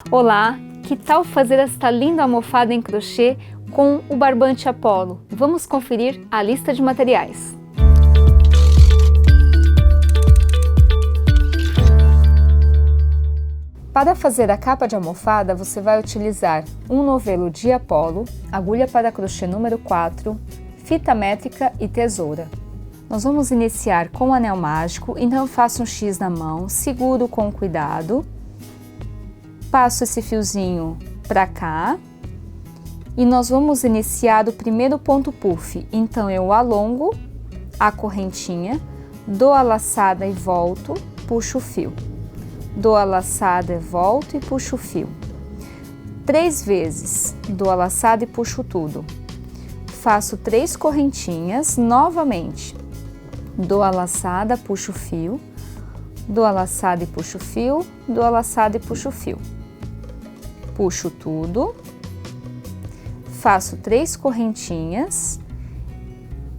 Olá, que tal fazer esta linda almofada em crochê com o barbante Apollo? Vamos conferir a lista de materiais. Para fazer a capa de almofada, você vai utilizar um novelo de Apollo, agulha para crochê número 4, fita métrica e tesoura. Nós vamos iniciar com o anel mágico, então eu faço um X na mão, seguro com cuidado, passo esse fiozinho para cá e nós vamos iniciar o primeiro ponto puff. Então eu alongo a correntinha, dou a laçada e volto, puxo o fio. Dou a laçada e volto e puxo o fio. 3 vezes, dou a laçada e puxo tudo. Faço 3 correntinhas novamente. Dou a laçada, puxo o fio. Dou a laçada e puxo o fio. Dou a laçada e puxo o fio. Puxo tudo. Faço 3 correntinhas.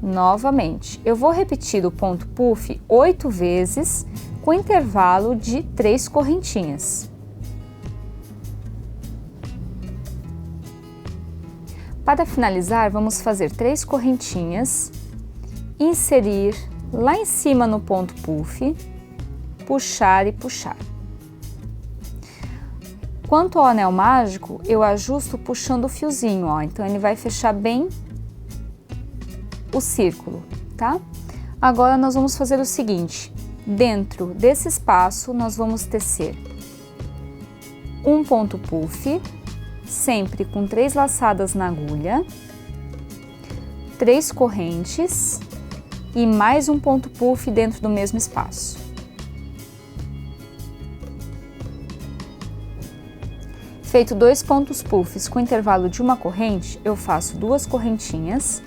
Novamente. Eu vou repetir o ponto puff 8 vezes, com intervalo de 3 correntinhas. Para finalizar, vamos fazer 3 correntinhas, inserir lá em cima no ponto puff, puxar e puxar. Quanto ao anel mágico, eu ajusto puxando o fiozinho, ó, então ele vai fechar bem o círculo, tá? Agora nós vamos fazer o seguinte: dentro desse espaço, nós vamos tecer um ponto puff, sempre com 3 laçadas na agulha, 3 correntes e mais um ponto puff dentro do mesmo espaço. Feito 2 pontos puffs com intervalo de uma corrente, eu faço 2 correntinhas.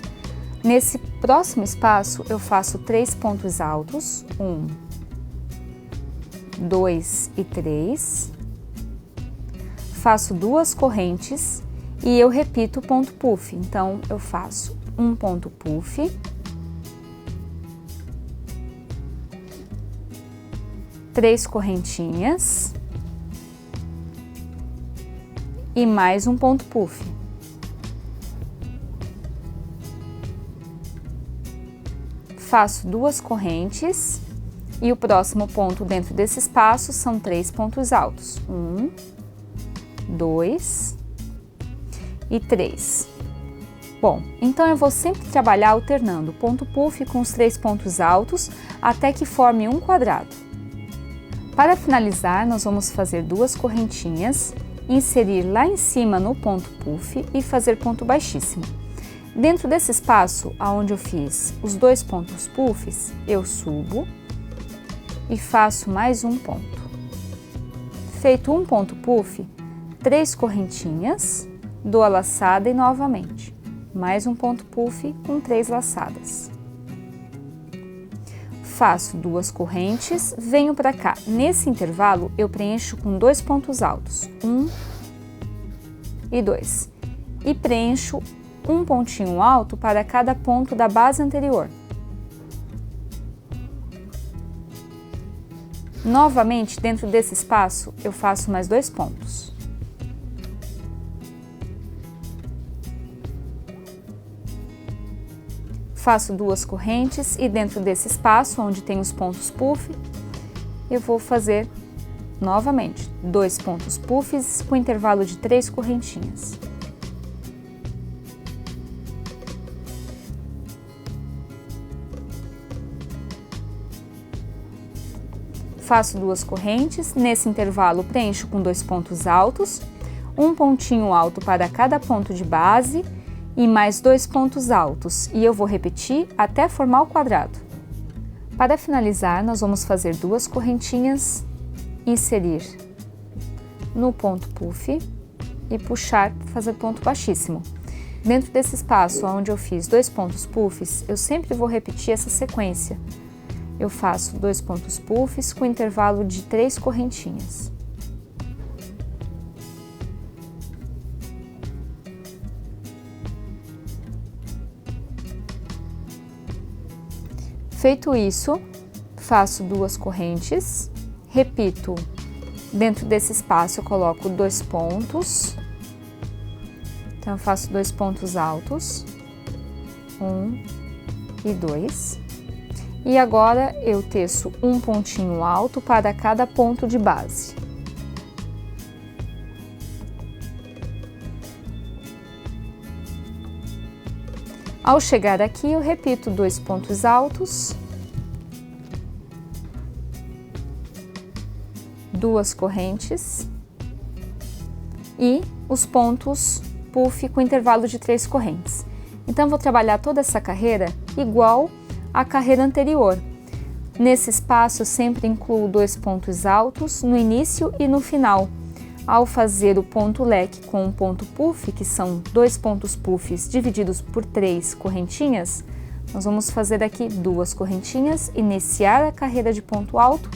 Nesse próximo espaço, eu faço 3 pontos altos, 1, 2 e 3, faço 2 correntes e eu repito o ponto puff. Então, eu faço um ponto puff, três correntinhas e mais um ponto puff. Faço 2 correntes. E o próximo ponto dentro desse espaço são 3 pontos altos. 1, 2 e 3. Bom, então eu vou sempre trabalhar alternando o ponto puff com os 3 pontos altos até que forme um quadrado. Para finalizar, nós vamos fazer 2 correntinhas, inserir lá em cima no ponto puff e fazer ponto baixíssimo. Dentro desse espaço, onde eu fiz os 2 pontos puffs, eu subo e faço mais um ponto. Feito um ponto puff, 3 correntinhas, dou a laçada e novamente, mais um ponto puff com 3 laçadas. Faço 2 correntes, venho para cá. Nesse intervalo, eu preencho com 2 pontos altos, 1 e 2, e preencho um pontinho alto para cada ponto da base anterior. Novamente, dentro desse espaço, eu faço mais 2 pontos. Faço 2 correntes e dentro desse espaço, onde tem os pontos puff, eu vou fazer novamente 2 pontos puffs com intervalo de 3 correntinhas. Faço 2 correntes, nesse intervalo preencho com 2 pontos altos, um pontinho alto para cada ponto de base e mais 2 pontos altos, e eu vou repetir até formar o quadrado. Para finalizar, nós vamos fazer 2 correntinhas, inserir no ponto puff e puxar, fazer ponto baixíssimo. Dentro desse espaço onde eu fiz 2 pontos puffs, eu sempre vou repetir essa sequência. Eu faço 2 pontos puffs com intervalo de 3 correntinhas. Feito isso, faço 2 correntes, repito Dentro desse espaço eu coloco 2 pontos. Então, eu faço 2 pontos altos, 1 e 2. E agora eu teço um pontinho alto para cada ponto de base. Ao chegar aqui, eu repito 2 pontos altos, 2 correntes e os pontos puff com intervalo de 3 correntes. Então, vou trabalhar toda essa carreira igual à carreira anterior. Nesse espaço, eu sempre incluo 2 pontos altos no início e no final. Ao fazer o ponto leque com um ponto puff, que são 2 pontos puffs divididos por 3 correntinhas, nós vamos fazer aqui 2 correntinhas, iniciar a carreira de ponto alto,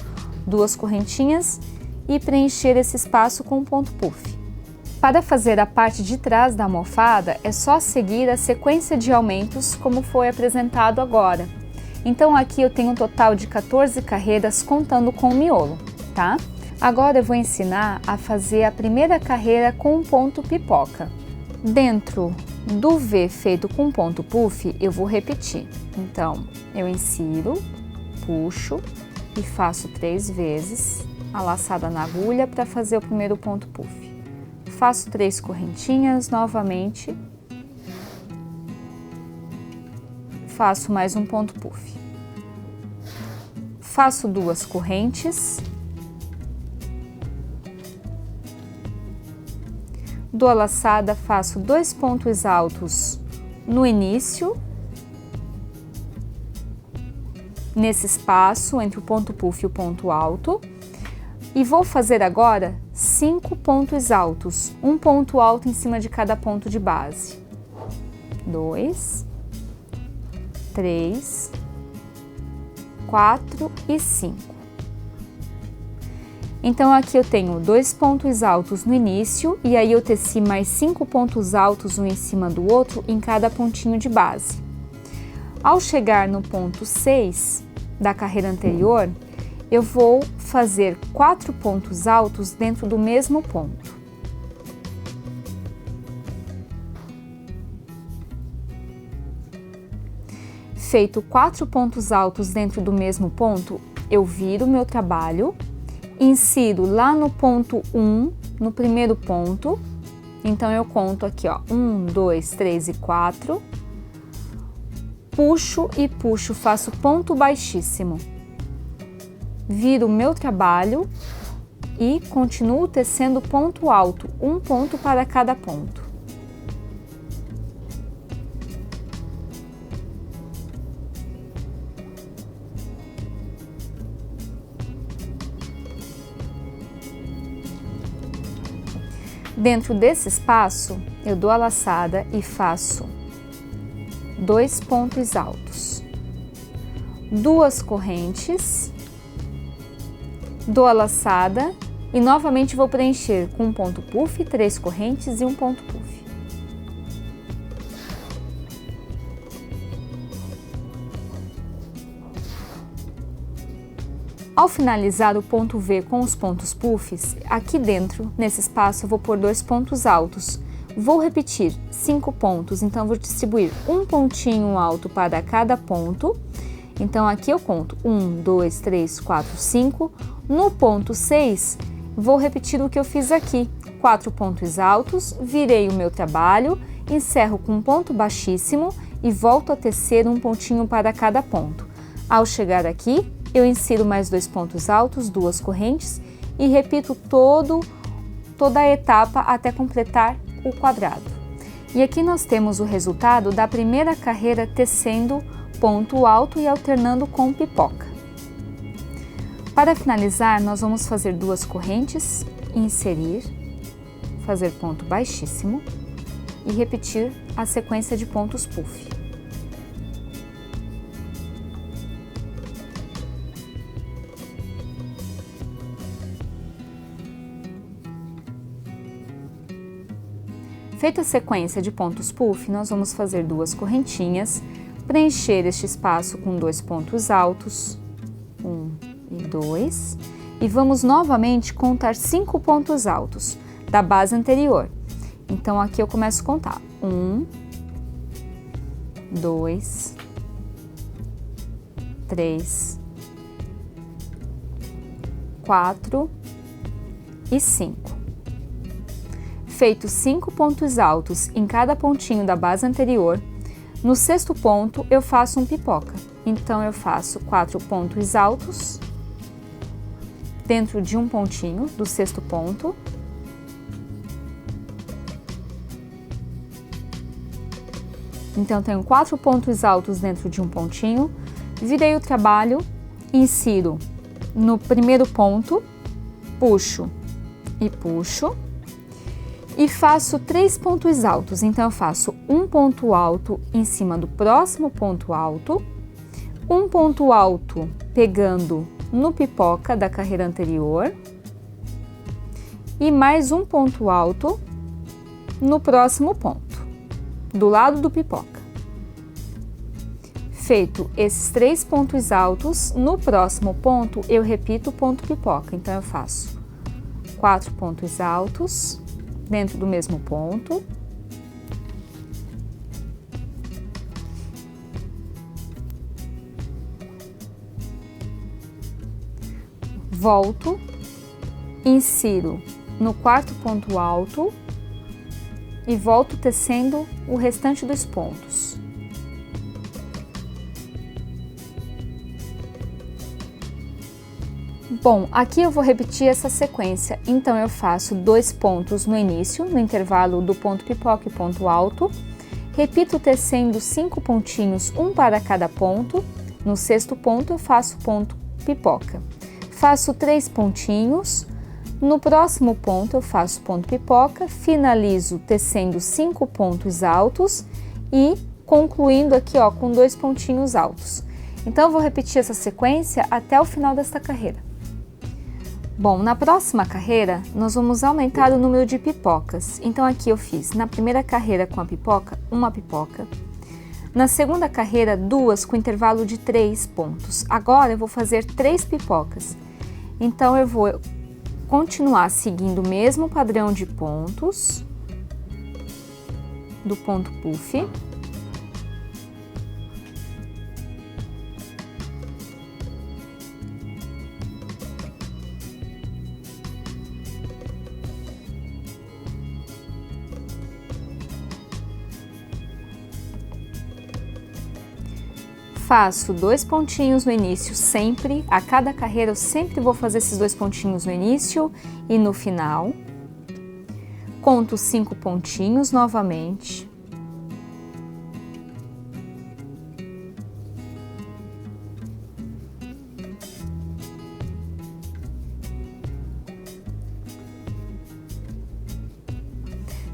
2 correntinhas e preencher esse espaço com um ponto puff. Para fazer a parte de trás da almofada, é só seguir a sequência de aumentos como foi apresentado agora. Então aqui eu tenho um total de 14 carreiras contando com o miolo, tá? Agora eu vou ensinar a fazer a primeira carreira com um ponto pipoca. Dentro do V feito com ponto puff, eu vou repetir. Então, eu insiro, puxo e faço 3 vezes a laçada na agulha para fazer o primeiro ponto puff. Faço 3 correntinhas novamente, faço mais um ponto puff. Faço 2 correntes, dou a laçada, faço 2 pontos altos no início, nesse espaço entre o ponto puff e o ponto alto, e vou fazer agora 5 pontos altos, um ponto alto em cima de cada ponto de base. 2, 3, 4 e 5. Então, aqui eu tenho 2 pontos altos no início e aí eu teci mais 5 pontos altos um em cima do outro em cada pontinho de base. Ao chegar no ponto 6 da carreira anterior, eu vou fazer 4 pontos altos dentro do mesmo ponto. Feito 4 pontos altos dentro do mesmo ponto, eu viro o meu trabalho, insiro lá no ponto 1, no primeiro ponto, então eu conto aqui, ó, 1, 2, 3 e 4, puxo e puxo, faço ponto baixíssimo, viro o meu trabalho e continuo tecendo ponto alto, um ponto para cada ponto. Dentro desse espaço, eu dou a laçada e faço 2 pontos altos, 2 correntes, dou a laçada e novamente vou preencher com um ponto puff, 3 correntes e um ponto puff. Ao finalizar o ponto V com os pontos puffs, aqui dentro, nesse espaço, eu vou pôr 2 pontos altos. Vou repetir 5 pontos, então vou distribuir um pontinho alto para cada ponto. Então, aqui eu conto 1, 2, 3, 4, 5. No ponto 6, vou repetir o que eu fiz aqui. 4 pontos altos, virei o meu trabalho, encerro com um ponto baixíssimo e volto a tecer um pontinho para cada ponto. Ao chegar aqui, eu insiro mais 2 pontos altos, 2 correntes e repito toda a etapa até completar o quadrado. E aqui nós temos o resultado da primeira carreira tecendo ponto alto e alternando com pipoca. Para finalizar, nós vamos fazer 2 correntes, inserir, fazer ponto baixíssimo e repetir a sequência de pontos puff. Feita a sequência de pontos puff, nós vamos fazer 2 correntinhas, preencher este espaço com 2 pontos altos, 1 e 2, e vamos novamente contar 5 pontos altos da base anterior. Então, aqui eu começo a contar. 1, 2, 3, 4 e 5. Feito 5 pontos altos em cada pontinho da base anterior, no sexto ponto eu faço um pipoca. Então, eu faço 4 pontos altos dentro de um pontinho do sexto ponto. Então, tenho 4 pontos altos dentro de um pontinho, virei o trabalho, insiro no primeiro ponto, puxo e puxo, e faço 3 pontos altos. Então, eu faço um ponto alto em cima do próximo ponto alto, um ponto alto pegando no pipoca da carreira anterior e mais um ponto alto no próximo ponto, do lado do pipoca. Feito esses 3 pontos altos, no próximo ponto eu repito o ponto pipoca. Então, eu faço 4 pontos altos dentro do mesmo ponto. Volto, insiro no quarto ponto alto e volto tecendo o restante dos pontos. Bom, aqui eu vou repetir essa sequência, então eu faço 2 pontos no início, no intervalo do ponto pipoca e ponto alto, repito tecendo 5 pontinhos, um para cada ponto, no sexto ponto eu faço ponto pipoca. Faço 3 pontinhos, no próximo ponto eu faço ponto pipoca, finalizo tecendo 5 pontos altos e concluindo aqui ó, com 2 pontinhos altos. Então, eu vou repetir essa sequência até o final desta carreira. Bom, na próxima carreira, nós vamos aumentar o número de pipocas. Então, aqui eu fiz na primeira carreira com a pipoca, uma pipoca. Na segunda carreira, 2 com intervalo de 3 pontos. Agora, eu vou fazer 3 pipocas. Então, eu vou continuar seguindo o mesmo padrão de pontos do ponto puff. Faço 2 pontinhos no início sempre, a cada carreira eu sempre vou fazer esses 2 pontinhos no início e no final. Conto 5 pontinhos novamente.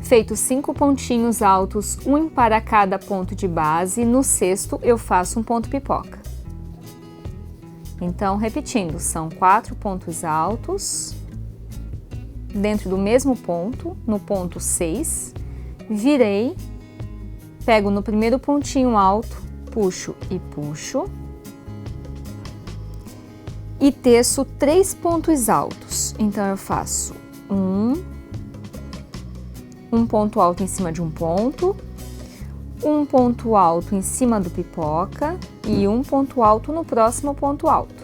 Feito 5 pontinhos altos, um para cada ponto de base, no sexto eu faço um ponto pipoca. Então, repetindo, são 4 pontos altos, dentro do mesmo ponto, no ponto 6, virei, pego no primeiro pontinho alto, puxo e puxo, e teço 3 pontos altos. Então, eu faço um ponto alto em cima de um ponto alto em cima do pipoca e um ponto alto no próximo ponto alto.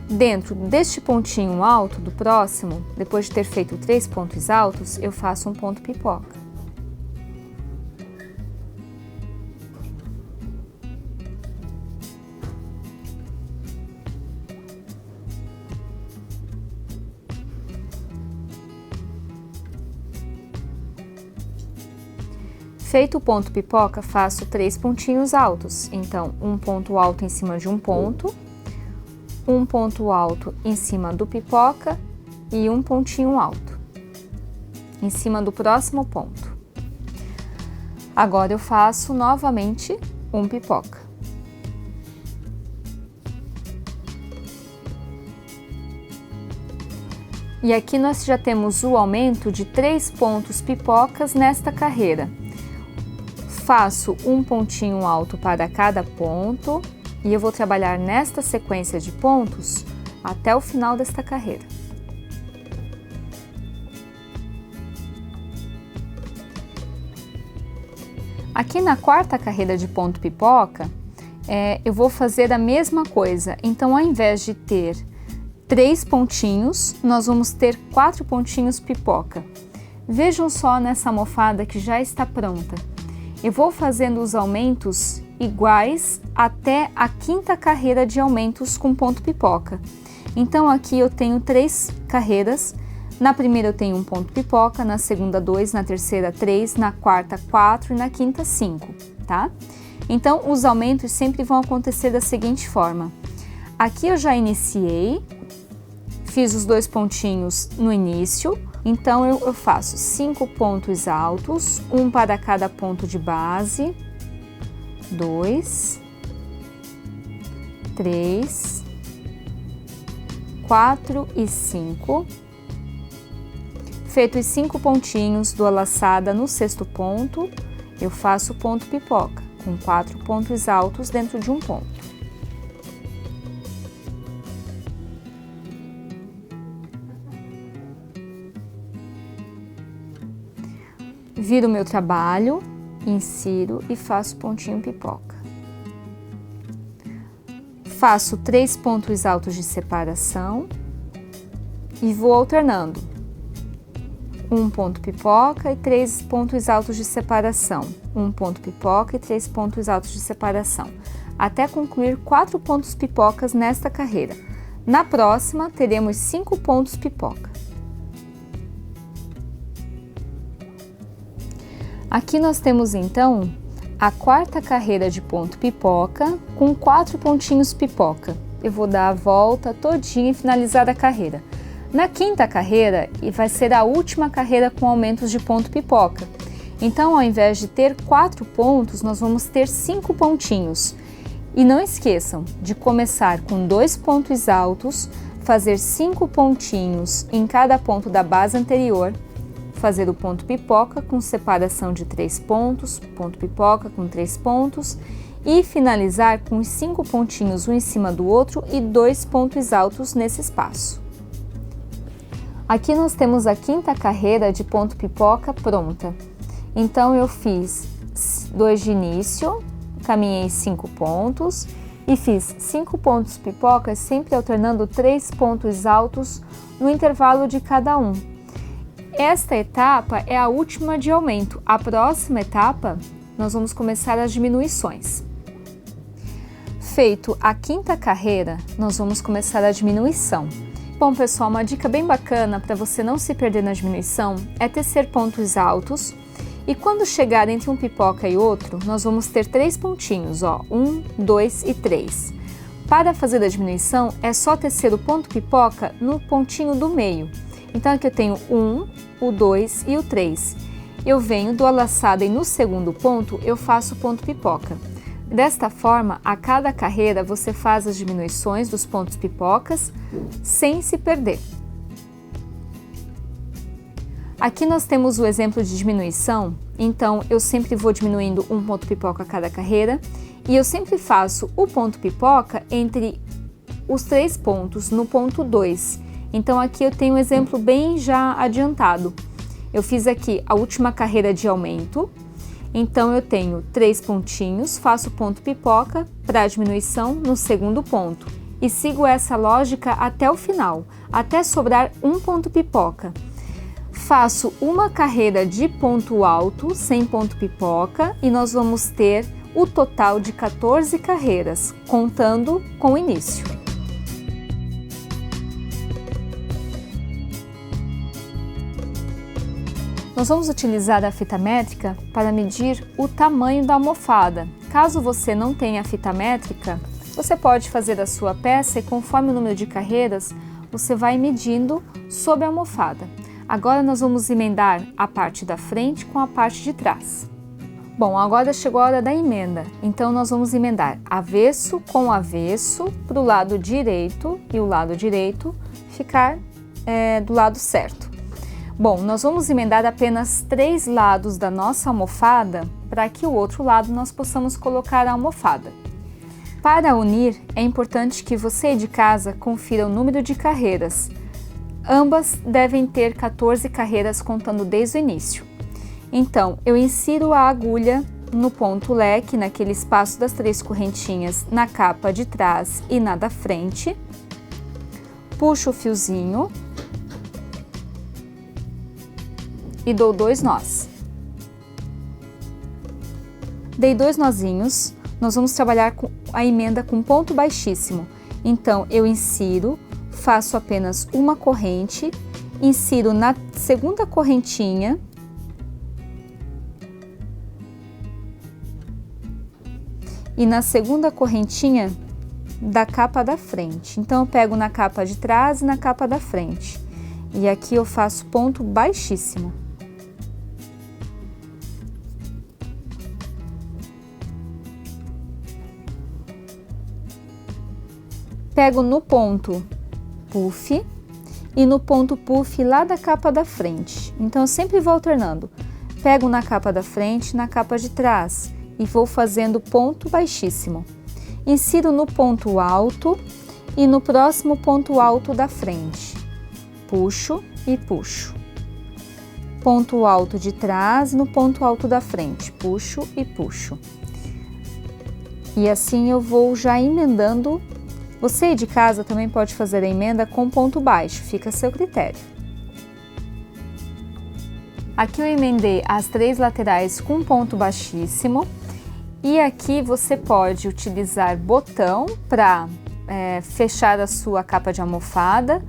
Dentro deste pontinho alto do próximo, depois de ter feito 3 pontos altos, eu faço um ponto pipoca. Feito o ponto pipoca, faço 3 pontinhos altos. Então, um ponto alto em cima de um ponto alto em cima do pipoca e um pontinho alto em cima do próximo ponto. Agora eu faço novamente um pipoca. E aqui nós já temos o aumento de 3 pontos pipocas nesta carreira. Faço um pontinho alto para cada ponto e eu vou trabalhar nesta sequência de pontos até o final desta carreira. Aqui na quarta carreira de ponto pipoca, eu vou fazer a mesma coisa. Então, ao invés de ter 3 pontinhos, nós vamos ter 4 pontinhos pipoca. Vejam só nessa almofada que já está pronta. Eu vou fazendo os aumentos iguais até a quinta carreira de aumentos com ponto pipoca. Então, aqui eu tenho 3 carreiras. Na primeira eu tenho um ponto pipoca, na segunda 2, na terceira 3, na quarta 4 e na quinta 5, tá? Então, os aumentos sempre vão acontecer da seguinte forma. Aqui eu já iniciei, fiz os 2 pontinhos no início, então eu faço 5 pontos altos, um para cada ponto de base, 2, 3, 4 e 5. Feito os 5 pontinhos, dou a laçada no sexto ponto, eu faço o ponto pipoca, com 4 pontos altos dentro de um ponto. Viro o meu trabalho, insiro e faço pontinho pipoca. Faço 3 pontos altos de separação e vou alternando. Um ponto pipoca e 3 pontos altos de separação, um ponto pipoca e 3 pontos altos de separação, até concluir 4 pontos pipocas nesta carreira. Na próxima, teremos 5 pontos pipoca. Aqui nós temos então a quarta carreira de ponto pipoca com 4 pontinhos pipoca. Eu vou dar a volta todinha e finalizar a carreira. Na quinta carreira, vai ser a última carreira com aumentos de ponto pipoca. Então, ao invés de ter 4 pontos, nós vamos ter 5 pontinhos. E não esqueçam de começar com 2 pontos altos, fazer 5 pontinhos em cada ponto da base anterior, fazer o ponto pipoca com separação de 3 pontos, ponto pipoca com 3 pontos e finalizar com os 5 pontinhos um em cima do outro e 2 pontos altos nesse espaço. Aqui nós temos a quinta carreira de ponto pipoca pronta. Então, eu fiz 2 de início, caminhei 5 pontos e fiz 5 pontos pipoca, sempre alternando 3 pontos altos no intervalo de cada um. Esta etapa é a última de aumento. A próxima etapa, nós vamos começar as diminuições. Feito a quinta carreira, nós vamos começar a diminuição. Bom, pessoal, uma dica bem bacana para você não se perder na diminuição é tecer pontos altos e quando chegar entre um pipoca e outro, nós vamos ter 3 pontinhos, ó, 1, 2 e 3. Para fazer a diminuição, é só tecer o ponto pipoca no pontinho do meio. Então, aqui eu tenho 1, o 2 e o 3. Eu venho, dou a laçada e no segundo ponto eu faço o ponto pipoca. Desta forma, a cada carreira você faz as diminuições dos pontos pipocas sem se perder. Aqui nós temos o exemplo de diminuição, então eu sempre vou diminuindo um ponto pipoca a cada carreira e eu sempre faço o ponto pipoca entre os 3 pontos no ponto 2. Então aqui eu tenho um exemplo bem já adiantado. Eu fiz aqui a última carreira de aumento. Então, eu tenho 3 pontinhos, faço ponto pipoca para diminuição no segundo ponto e sigo essa lógica até o final, até sobrar um ponto pipoca. Faço uma carreira de ponto alto sem ponto pipoca e nós vamos ter o total de 14 carreiras, contando com o início. Nós vamos utilizar a fita métrica para medir o tamanho da almofada. Caso você não tenha a fita métrica, você pode fazer a sua peça e conforme o número de carreiras, você vai medindo sobre a almofada. Agora nós vamos emendar a parte da frente com a parte de trás. Bom, agora chegou a hora da emenda, então nós vamos emendar avesso com avesso para o lado direito e o lado direito ficar do lado certo. Bom, nós vamos emendar apenas 3 lados da nossa almofada para que o outro lado nós possamos colocar a almofada. Para unir, é importante que você de casa confira o número de carreiras. Ambas devem ter 14 carreiras contando desde o início. Então, eu insiro a agulha no ponto leque, naquele espaço das 3 correntinhas, na capa de trás e na da frente. Puxo o fiozinho e dou 2 nós. Dei 2 nozinhos, nós vamos trabalhar com a emenda com ponto baixíssimo. Então, eu insiro, faço apenas uma corrente, insiro na segunda correntinha e na segunda correntinha da capa da frente. Então, eu pego na capa de trás e na capa da frente. E aqui eu faço ponto baixíssimo. Pego no ponto puff e no ponto puff lá da capa da frente. Então, eu sempre vou alternando. Pego na capa da frente, na capa de trás e vou fazendo ponto baixíssimo. Insiro no ponto alto e no próximo ponto alto da frente. Puxo e puxo. Ponto alto de trás no ponto alto da frente. Puxo e puxo. E assim eu vou já emendando. Você de casa também pode fazer a emenda com ponto baixo, fica a seu critério. Aqui eu emendei as 3 laterais com ponto baixíssimo. E aqui você pode utilizar botão para fechar a sua capa de almofada,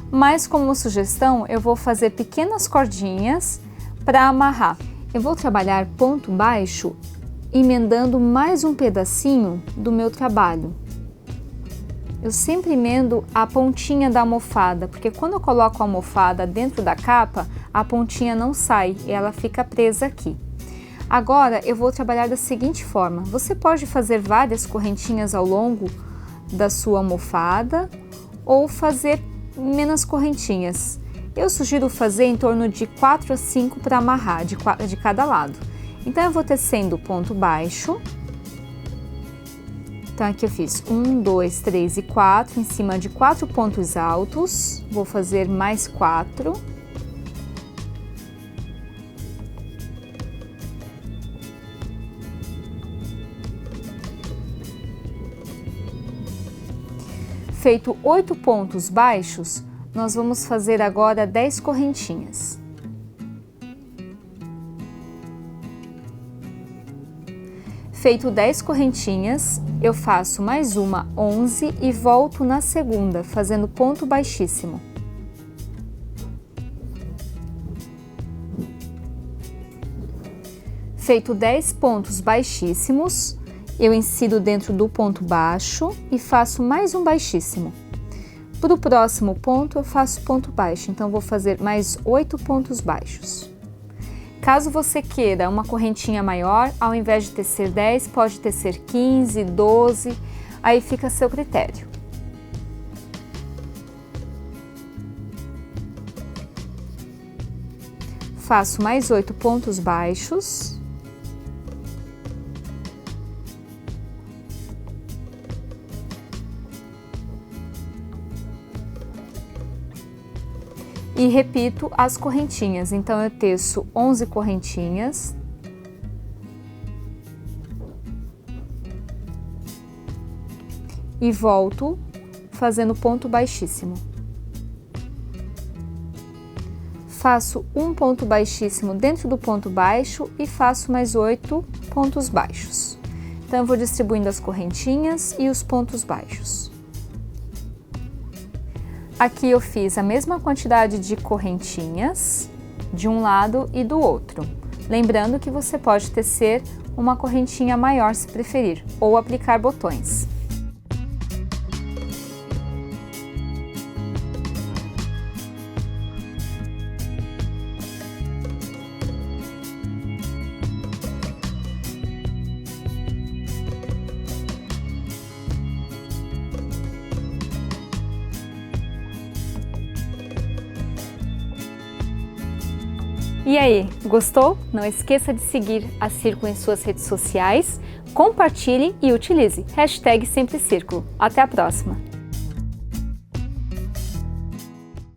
mas como sugestão eu vou fazer pequenas cordinhas para amarrar. Eu vou trabalhar ponto baixo emendando mais um pedacinho do meu trabalho. Eu sempre emendo a pontinha da almofada, porque quando eu coloco a almofada dentro da capa, a pontinha não sai e ela fica presa aqui. Agora eu vou trabalhar da seguinte forma: você pode fazer várias correntinhas ao longo da sua almofada ou fazer menos correntinhas. Eu sugiro fazer em torno de 4 a 5 para amarrar de cada lado. Então eu vou tecendo ponto baixo. Então aqui eu fiz 1, 2, 3 e 4 em cima de 4 pontos altos. Vou fazer mais 4. Feito 8 pontos baixos, nós vamos fazer agora 10 correntinhas. Feito 10 correntinhas, eu faço mais uma 11 e volto na segunda, fazendo ponto baixíssimo. Feito 10 pontos baixíssimos, eu insiro dentro do ponto baixo e faço mais um baixíssimo. Para o próximo ponto eu faço ponto baixo, então vou fazer mais 8 pontos baixos. Caso você queira uma correntinha maior, ao invés de tecer 10, pode tecer 15, 12, aí fica a seu critério. Faço mais 8 pontos baixos. E repito as correntinhas, então eu teço 11 correntinhas. E volto fazendo ponto baixíssimo. Faço um ponto baixíssimo dentro do ponto baixo e faço mais 8 pontos baixos. Então eu vou distribuindo as correntinhas e os pontos baixos. Aqui eu fiz a mesma quantidade de correntinhas de um lado e do outro. Lembrando que você pode tecer uma correntinha maior se preferir, ou aplicar botões. E aí, gostou? Não esqueça de seguir a Círculo em suas redes sociais, Compartilhe e utilize. #SempreCírculo. Até a próxima!